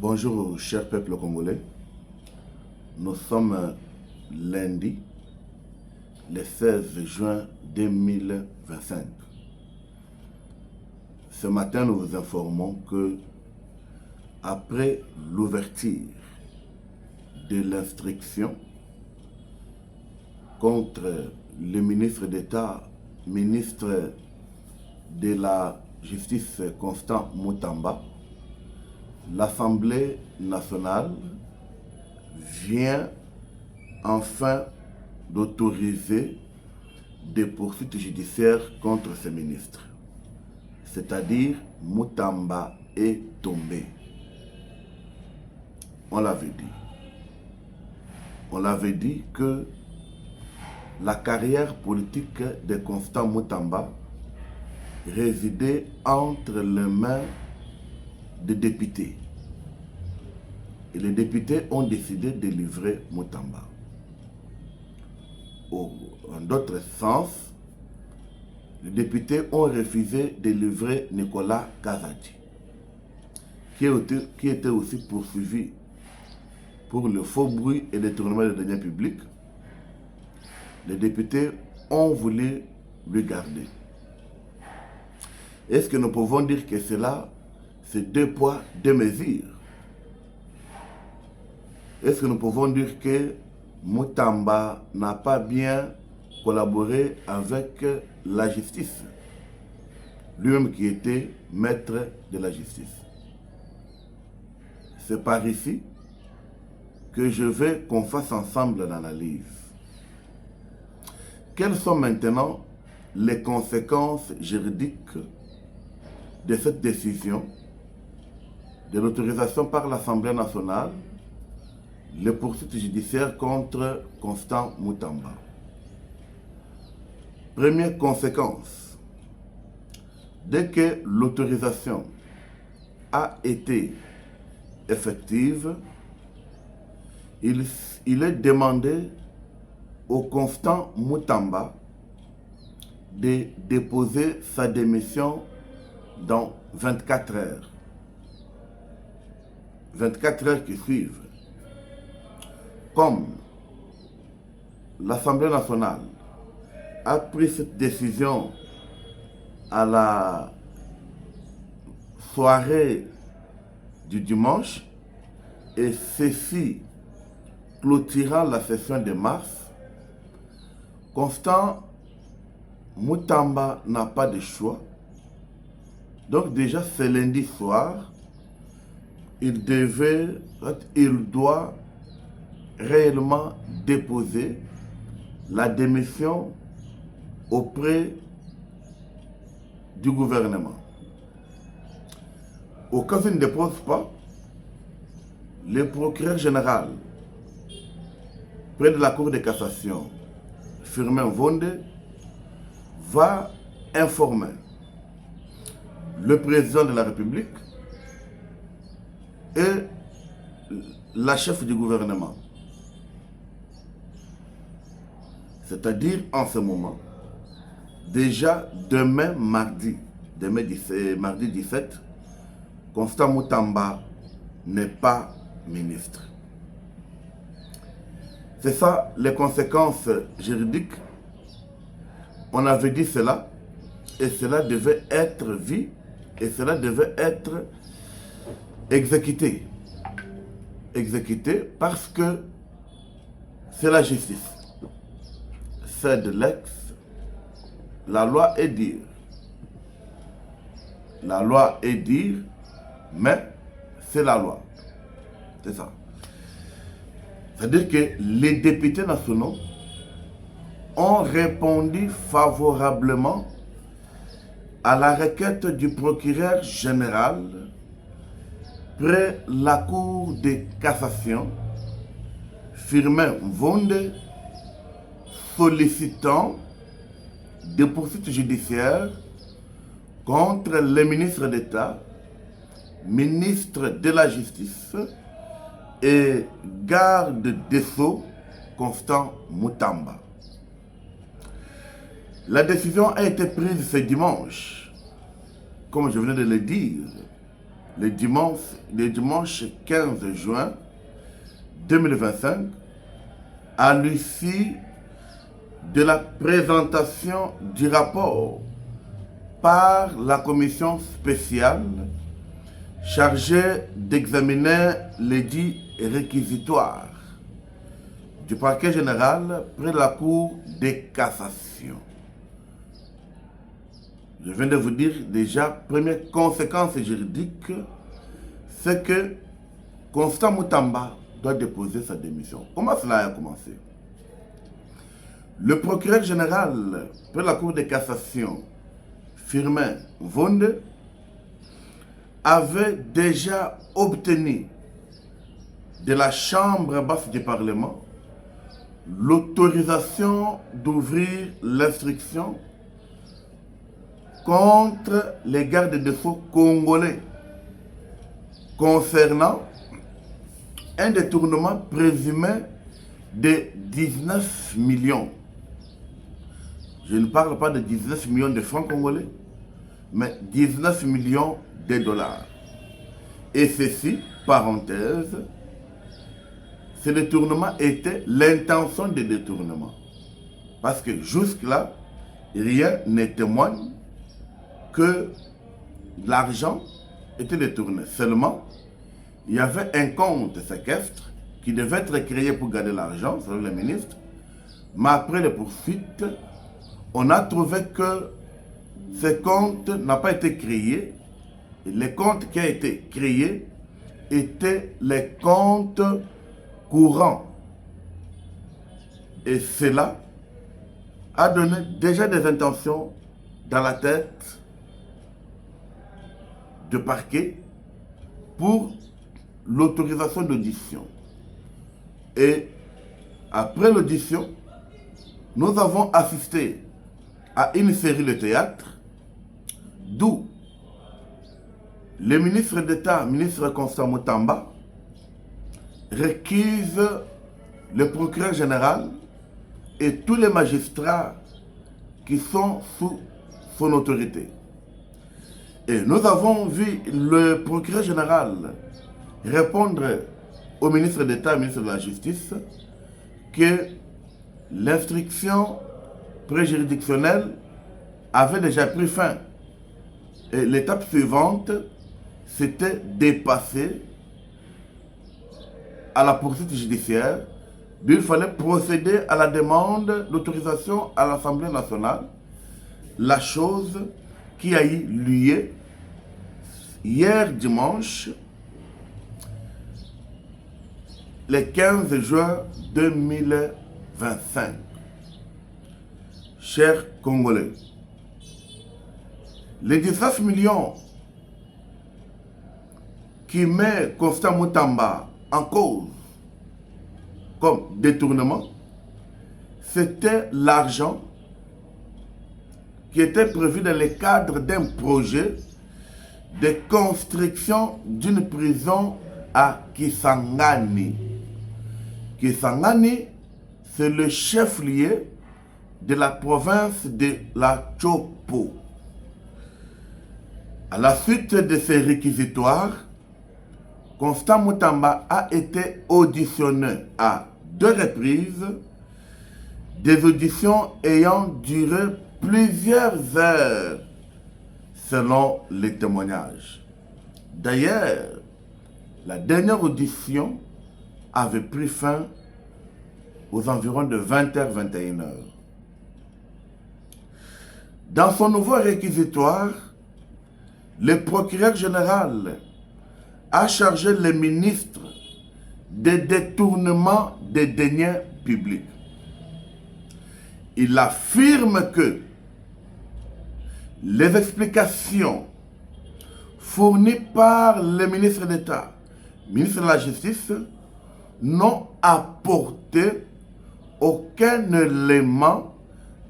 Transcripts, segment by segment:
Bonjour, cher peuple congolais. Nous sommes lundi, le 16 juin 2025. Ce matin, nous vous informons que, après l'ouverture de l'instruction contre le ministre d'État, ministre de la Justice Constant Moutamba, l'Assemblée nationale vient enfin d'autoriser des poursuites judiciaires contre ce ministre. C'est-à-dire, Moutamba est tombé. On l'avait dit. On l'avait dit que la carrière politique de Constant Moutamba résidait entre les mains des députés. Et les députés ont décidé de livrer Moutamba. En d'autres sens, les députés ont refusé de livrer Nicolas Kazadi, qui était aussi poursuivi pour le faux bruit et détournement des deniers publics. Les députés ont voulu le garder. Est-ce que nous pouvons dire que cela, c'est deux poids, deux mesures? Est-ce que nous pouvons dire que Moutamba n'a pas bien collaboré avec la justice? Lui-même qui était maître de la justice. C'est par ici que je veux qu'on fasse ensemble l'analyse. Quelles sont maintenant les conséquences juridiques de cette décision de l'autorisation par l'Assemblée nationale les poursuites judiciaires contre Constant Moutamba? Première conséquence, dès que l'autorisation a été effective, il est demandé au Constant Moutamba de déposer sa démission dans 24 heures. 24 heures qui suivent. Comme l'Assemblée nationale a pris cette décision à la soirée du dimanche, et ceci clôturant la session de mars, Constant Moutamba n'a pas de choix. Donc déjà ce lundi soir, il doit réellement déposer la démission auprès du gouvernement. Au cas où il ne dépose pas, le procureur général près de la Cour de cassation, Firmin Vonde, va informer le président de la République et la chef du gouvernement. C'est-à-dire en ce moment, déjà demain mardi 17, Constant Moutamba n'est pas ministre. C'est ça les conséquences juridiques. On avait dit cela, et cela devait être vu, et cela devait être exécuté. Exécuté parce que c'est la justice. C'est de l'ex. La loi est dire. La loi est dire, mais c'est la loi. C'est ça. C'est-à-dire que les députés nationaux ont répondu favorablement à la requête du procureur général près la Cour de cassation, Firmin Vonde, sollicitant des poursuites judiciaires contre le ministre d'État, ministre de la Justice et garde des Sceaux, Constant Moutamba. La décision a été prise ce dimanche, comme je venais de le dire, le dimanche 15 juin 2025, à l'issue de la présentation du rapport par la commission spéciale chargée d'examiner les dits réquisitoires du parquet général près de la Cour de cassation. Je viens de vous dire déjà, première conséquence juridique, c'est que Constant Moutamba doit déposer sa démission. Comment cela a commencé? Le procureur général près de la Cour de cassation, Firmin Vonde, avait déjà obtenu de la Chambre basse du Parlement l'autorisation d'ouvrir l'instruction contre les gardes de sceaux congolais concernant un détournement présumé de 19 millions. Je ne parle pas de 19 millions de francs congolais, mais 19 millions de dollars. Et ceci, parenthèse, ce détournement était l'intention de détournement. Parce que jusque-là, rien ne témoigne que l'argent était détourné. Seulement, il y avait un compte séquestre qui devait être créé pour garder l'argent, selon le ministre. Mais après les poursuites, on a trouvé que ce compte n'a pas été créé. Et les comptes qui ont été créés étaient les comptes courants. Et cela a donné déjà des intentions dans la tête de parquet pour l'autorisation d'audition. Et après l'audition, nous avons assisté à une série de théâtre d'où le ministre d'État, ministre Constant Moutamba, réquise le procureur général et tous les magistrats qui sont sous son autorité. Et nous avons vu le procureur général répondre au ministre d'État, ministre de la Justice, que l'instruction préjuridictionnelle avait déjà pris fin. Et l'étape suivante, c'était dépasser à la poursuite judiciaire. Il fallait procéder à la demande d'autorisation à l'Assemblée nationale, la chose qui a eu lieu hier dimanche, le 15 juin 2025. Chers Congolais, les 19 millions qui met Constant Moutamba en cause comme détournement, c'était l'argent qui était prévu dans le cadre d'un projet de construction d'une prison à Kisangani. Kisangani, c'est le chef-lieu de la province de la Chopo. À la suite de ces réquisitoires, Constant Moutamba a été auditionné à 2 reprises, des auditions ayant duré plusieurs heures, selon les témoignages. D'ailleurs, la dernière audition avait pris fin aux environs de 20h, 21h. Dans son nouveau réquisitoire, le procureur général a chargé le ministre des détournements des deniers publics. Il affirme que les explications fournies par le ministre d'État, ministre de la Justice, n'ont apporté aucun élément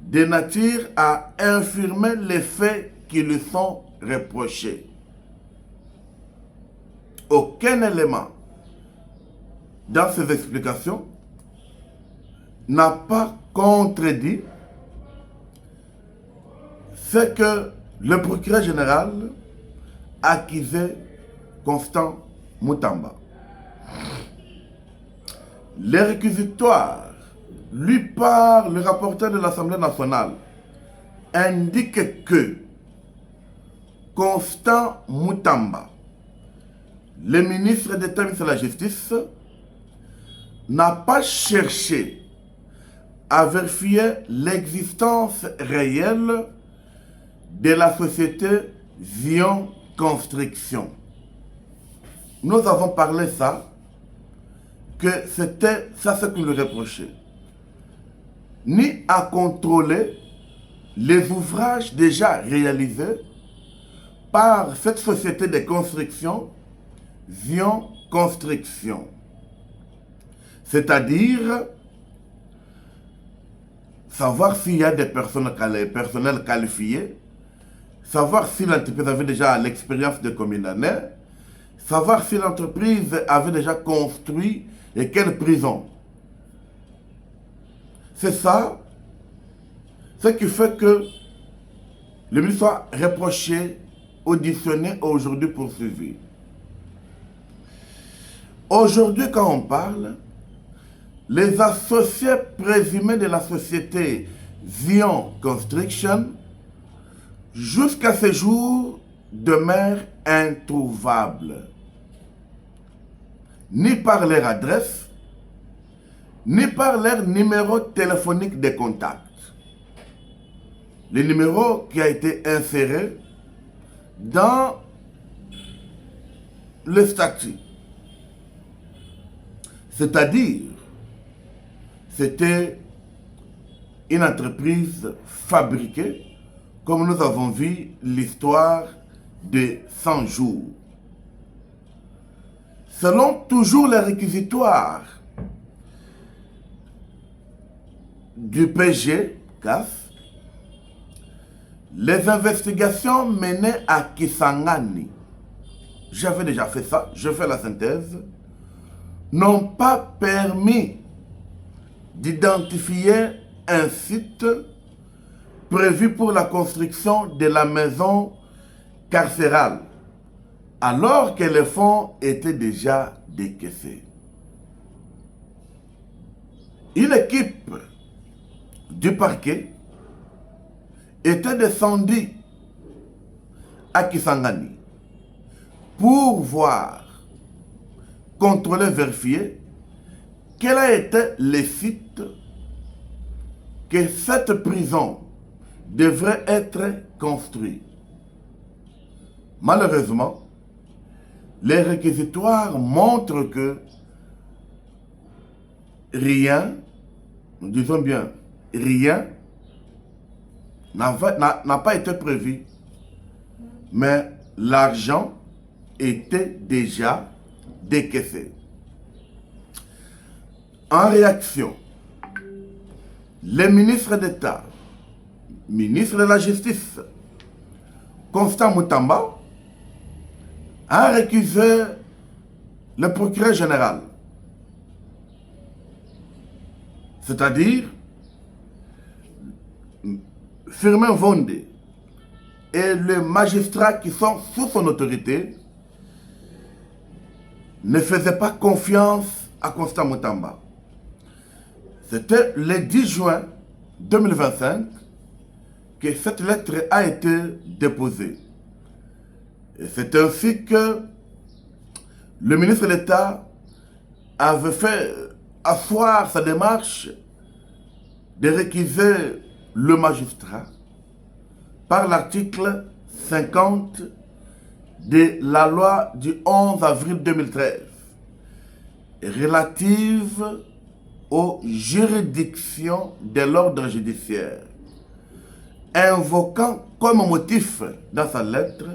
de nature à infirmer les faits qui lui sont reprochés. Aucun élément dans ces explications n'a pas contredit ce que le procureur général accusait Constant Moutamba. Les réquisitoires lu par le rapporteur de l'Assemblée nationale indiquent que Constant Moutamba, le ministre d'État de la Justice, n'a pas cherché à vérifier l'existence réelle de la société Zion Construction. Nous avons parlé ça, que c'était ça ce qu'on lui reprochait. Ni à contrôler les ouvrages déjà réalisés par cette société de construction, Zion Construction. C'est-à-dire savoir s'il y a des personnels qualifiés, savoir si l'entreprise avait déjà l'expérience de combien d'années, savoir si l'entreprise avait déjà construit et quelle prison. C'est ça, ce qui fait que le ministre soit reproché, auditionné et aujourd'hui poursuivi. Aujourd'hui, quand on parle, les associés présumés de la société Zion Construction, jusqu'à ce jour, demeurent introuvables. Ni par leur adresse, ni par leur numéro téléphonique de contact. Le numéro qui a été inséré dans le statut. C'est-à-dire, c'était une entreprise fabriquée, comme nous avons vu l'histoire de 100 jours. Selon toujours les réquisitoires du PG, CAF, les investigations menées à Kisangani, j'avais déjà fait ça, je fais la synthèse, n'ont pas permis d'identifier un site prévu pour la construction de la maison carcérale, alors que les fonds étaient déjà décaissés. Une équipe du parquet était descendue à Kisangani pour voir, contrôler, vérifier quel a été le site que cette prison devrait être construite. Malheureusement, les réquisitoires montrent que rien, nous disons bien rien, n'a pas été prévu, mais l'argent était déjà décaissé. En réaction, le ministre d'État, ministre de la Justice, Constant Moutamba, a récusé le procureur général. C'est-à-dire, Firmin Vondé et les magistrats qui sont sous son autorité ne faisaient pas confiance à Constant Moutamba. C'était le 10 juin 2025 que cette lettre a été déposée. Et c'est ainsi que le ministre de l'État avait fait asseoir sa démarche de réquiser le magistrat par l'article 50 de la loi du 11 avril 2013 relative aux juridictions de l'ordre judiciaire, invoquant comme motif dans sa lettre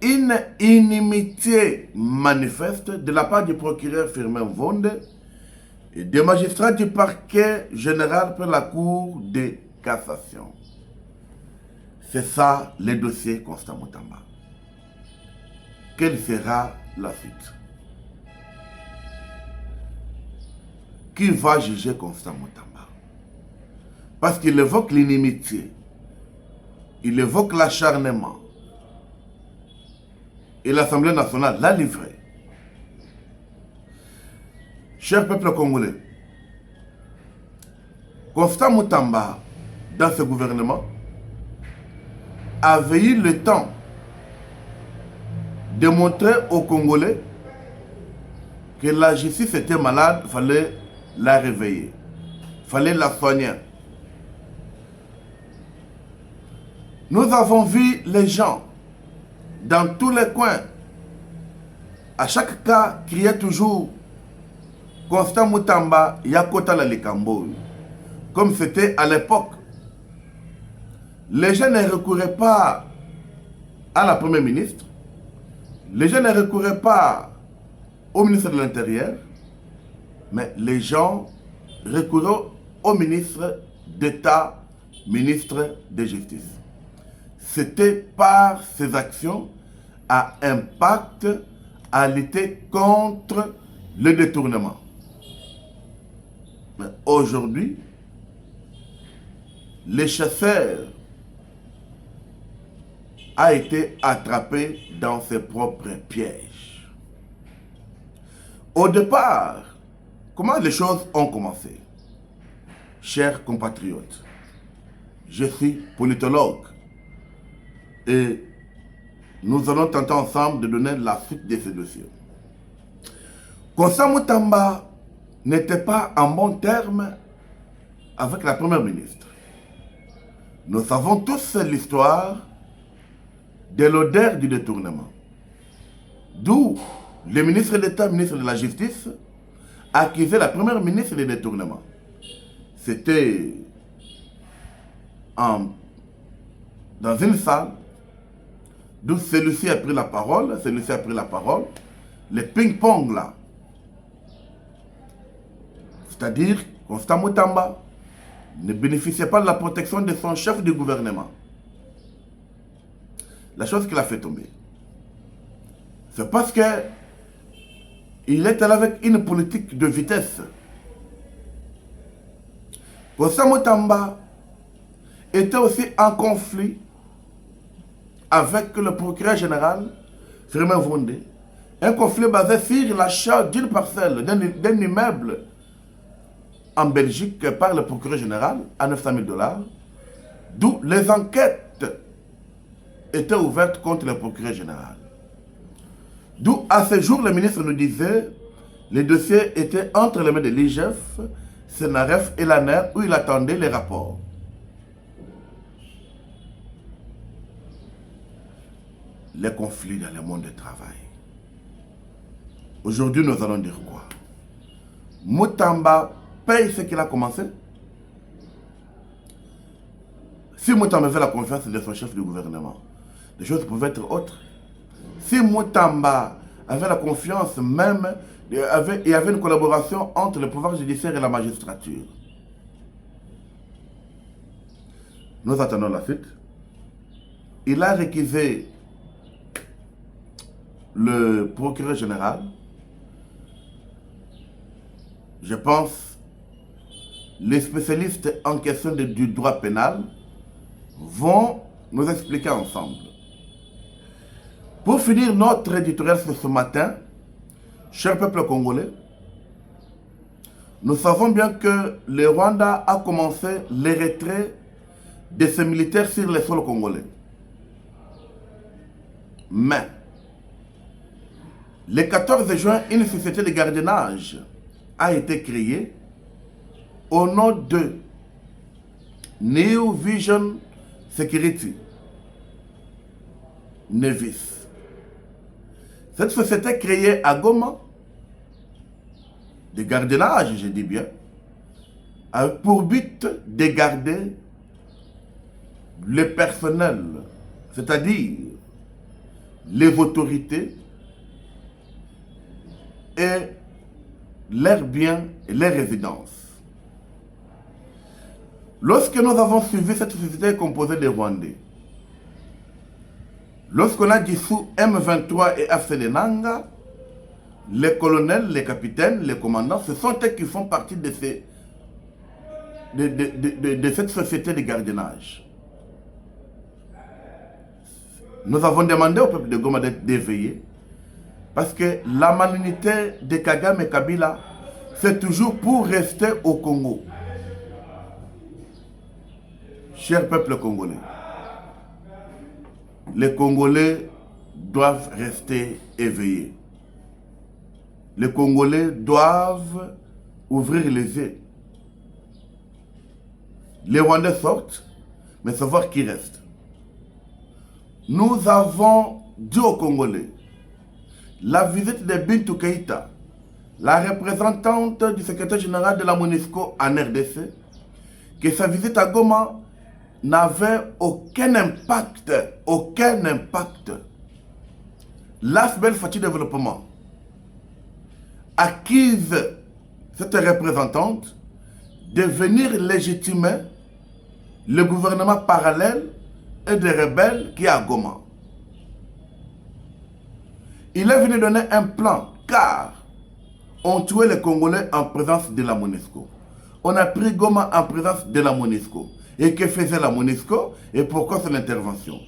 une inimitié manifeste de la part du procureur Firmin Vondé et des magistrats du parquet général pour la Cour de cassation. C'est ça le dossier Constant Moutamba. Quelle sera la suite? Qui va juger Constant Moutamba? Parce qu'il évoque l'inimitié, il évoque l'acharnement. et l'Assemblée nationale l'a livré. Cher peuple congolais, Constant Moutamba, dans ce gouvernement, avait eu le temps de montrer aux Congolais que la justice était malade, il fallait la réveiller, il fallait la soigner. Nous avons vu les gens dans tous les coins, à chaque cas, criaient toujours Constant Moutamba, Yakota la Likambo, comme c'était à l'époque. Les gens ne recouraient pas à la première ministre, les gens ne recouraient pas au ministre de l'Intérieur, mais les gens recouraient au ministre d'État, ministre de Justice. C'était par ces actions à impact à lutter contre le détournement. Mais aujourd'hui, les chasseurs a été attrapé dans ses propres pièges. Au départ, comment les choses ont commencé? Chers compatriotes, je suis politologue et nous allons tenter ensemble de donner la suite de ce dossier. Constant Moutamba n'était pas en bon terme avec la première ministre. Nous savons tous l'histoire de l'odeur du détournement. D'où le ministre d'État, ministre de la Justice, accusait la première ministre de détournement. C'était dans une salle, d'où celui-ci a pris la parole, le ping-pong là. C'est-à-dire, Constant Moutamba ne bénéficiait pas de la protection de son chef du gouvernement. La chose qu'il a fait tomber, c'est parce que il est allé avec une politique de vitesse. Constant Moutamba était aussi en conflit avec le procureur général, Firmin Vondé, un conflit basé sur l'achat d'une parcelle, d'un immeuble en Belgique par le procureur général à 900 000 $, d'où les enquêtes étaient ouvertes contre le procureur général. D'où à ce jour, le ministre nous disait les dossiers étaient entre les mains de l'IGF, Senaref et l'ANER où il attendait les rapports. Les conflits dans le monde du travail. Aujourd'hui, nous allons dire quoi? Moutamba paye ce qu'il a commencé. Si Moutamba avait la confiance de son chef du gouvernement, les choses pouvaient être autres. Si Moutamba avait la confiance même, il y avait une collaboration entre le pouvoir judiciaire et la magistrature. Nous attendons la suite. Il a réquisé le procureur général. Je pense les spécialistes en question du droit pénal vont nous expliquer ensemble. Pour finir notre éditorial ce matin, cher peuple congolais, nous savons bien que le Rwanda a commencé les retraits de ses militaires sur les sols congolais. Mais, le 14 juin, une société de gardiennage a été créée au nom de New Vision Security, Nevis. Cette société créée à Goma, de gardiennage, je dis bien, a pour but de garder le personnel, c'est-à-dire les autorités et leurs biens et leurs résidences. Lorsque nous avons suivi cette société composée de Rwandais, lorsqu'on a dissous M23 et AFC Nanga, les colonels, les capitaines, les commandants, ce sont eux qui font partie de cette société de gardiennage. Nous avons demandé au peuple de Goma d'être éveillé parce que la malignité de Kagame et Kabila, c'est toujours pour rester au Congo. Cher peuple congolais, les Congolais doivent rester éveillés. Les Congolais doivent ouvrir les yeux. Les Rwandais sortent, mais savoir qui reste. Nous avons dit aux Congolais, la visite de Bintou Keïta, la représentante du secrétaire général de la MONUSCO en RDC, que sa visite à Goma n'avait aucun impact. L'Asbel Fati Développement acquise cette représentante de venir légitimer le gouvernement parallèle et des rebelles qui est à Goma. Il est venu donner un plan car on tuait les Congolais en présence de la MONUSCO. On a pris Goma en présence de la MONUSCO. Et que faisait la MONUSCO et pourquoi son intervention?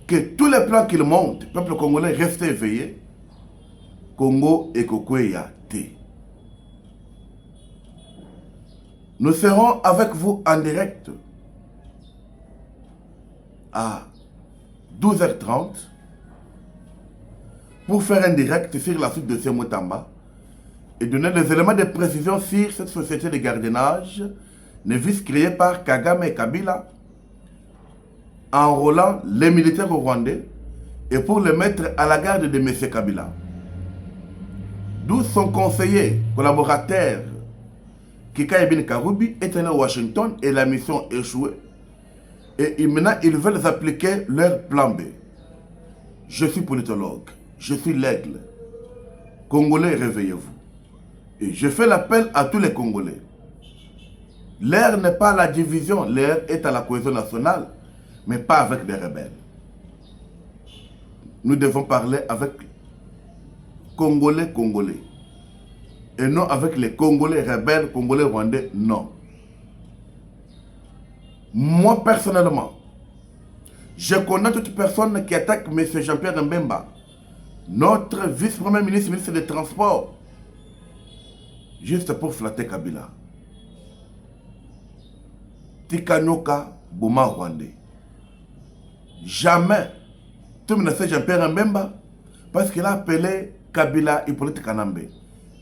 Que tous les plans qu'il monte, le peuple congolais reste éveillé. Congo et Kokoya T. Nous serons avec vous en direct à 12h30 pour faire un direct sur la suite de Semotamba et donner des éléments de précision sur cette société de gardiennage Nevis créée par Kagame et Kabila, enrôlant les militaires rwandais et pour les mettre à la garde de M. Kabila. D'où son conseiller, collaborateur, Kika Ibn Karoubi, est allé à Washington et la mission échouée. Et maintenant, ils veulent appliquer leur plan B. Je suis politologue, je suis l'aigle. Congolais, réveillez-vous. Et je fais l'appel à tous les Congolais. L'air n'est pas à la division, l'air est à la cohésion nationale, mais pas avec des rebelles. Nous devons parler avec Congolais, et non avec les Congolais rebelles, Congolais rwandais, non. Moi, personnellement, je connais toute personne qui attaque M. Jean-Pierre Mbemba, notre vice-premier ministre, ministre des Transports, juste pour flatter Kabila. Tikanoka Bouma Rwandais. Jamais tout le monde sait Jean-Pierre Mbemba parce qu'il a appelé Kabila Hippolyte Kanambe.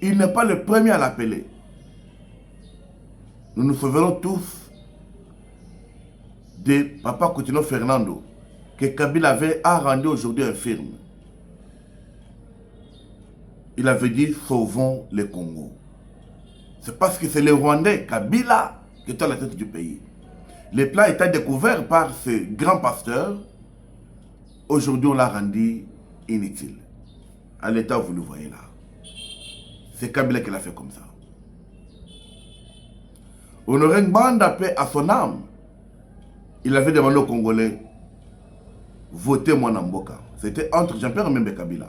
Il n'est pas le premier à l'appeler. Nous nous souvenons tous de Papa Coutinho Fernando que Kabila avait rendu aujourd'hui infirme. Il avait dit sauvons le Congo. C'est parce que c'est le Rwandais, Kabila, qui est à la tête du pays. Le plan était découvert par ce grand pasteur. Aujourd'hui, on l'a rendu inutile. À l'état où vous le voyez là. C'est Kabila qui l'a fait comme ça. Honoré Ngbanda, paix à son âme, il avait demandé aux Congolais, votez moi Namboka. C'était entre Jean-Pierre Mbemba et Kabila.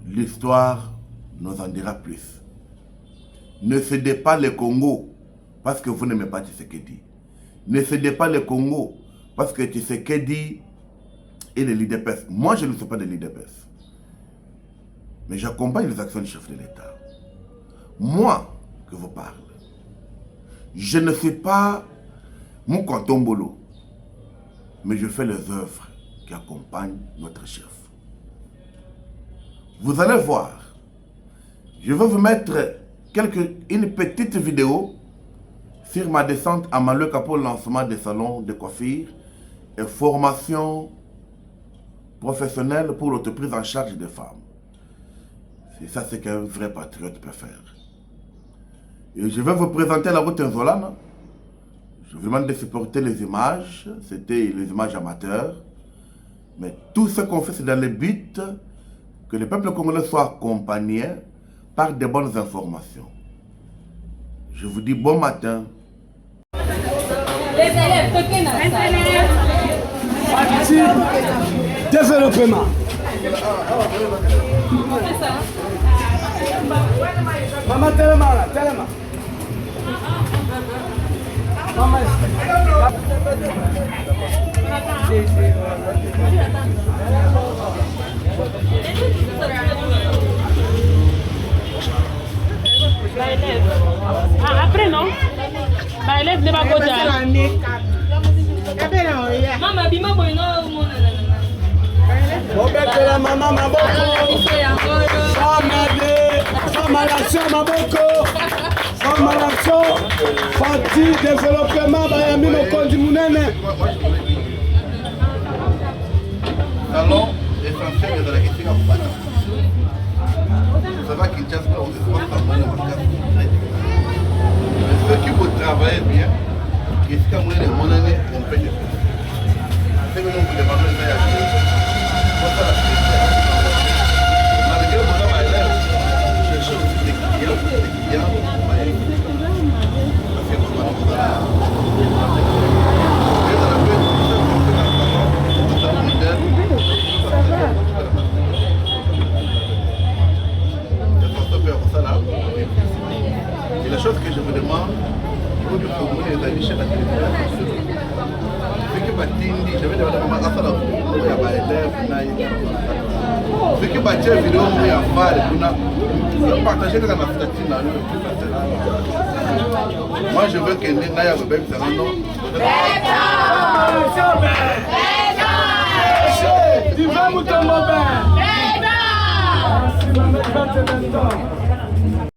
L'histoire nous en dira plus. Ne cédez pas le Congo parce que vous n'aimez pas Tshisekedi. Ne cédez pas le Congo parce que Tshisekedi est le l'IDPS. Moi, je ne suis pas de l'IDPS. Mais j'accompagne les actions du chef de l'État. Moi, que vous parle, je ne suis pas Moukantombolo, mais je fais les œuvres qui accompagnent notre chef. Vous allez voir, je vais vous mettre une petite vidéo sur ma descente à Maluka pour le lancement des salons de coiffure et formation professionnelle pour l'autoprise en charge des femmes. C'est ça ce qu'un vrai patriote peut faire. Et je vais vous présenter la route Nzolana. Je vous demande de supporter les images. C'était les images amateurs. Mais tout ce qu'on fait, c'est dans le but que le peuple congolais soit accompagné par de bonnes informations. Je vous dis bon matin. Les élèves, toquez dans ça. Développement. Maman, tellement là, tellement. Ah, après non? Bah, élève ne va pas Maman, bima boy no Obekela mama maboko. Sans malaction maboko. Sans malaction. Parti développement bayami mokonzi munene. Talon essentiel de la question à Kupata. Ça va qu'il chasse pas, on se voit pas mal en cas. Ceux qui vont travailler bien, qu'est-ce qu'on est mon année, on paye de plus. C'est que nous vous demandons de faire. Voilà la question. Malgré le travail là, cherchez aussi des clients, parce que vous allez vous et la chose que je vous demande, il faut que vous me les avis chez la télévision. Ce que Batindi, je vais demander à maman à faire la vidéo, il y a pas élève, ce que Batia vidéo, il y a pas de partager dans la statine. Moi, je veux que Naya Rebek sera non. Tu vas vous tomber.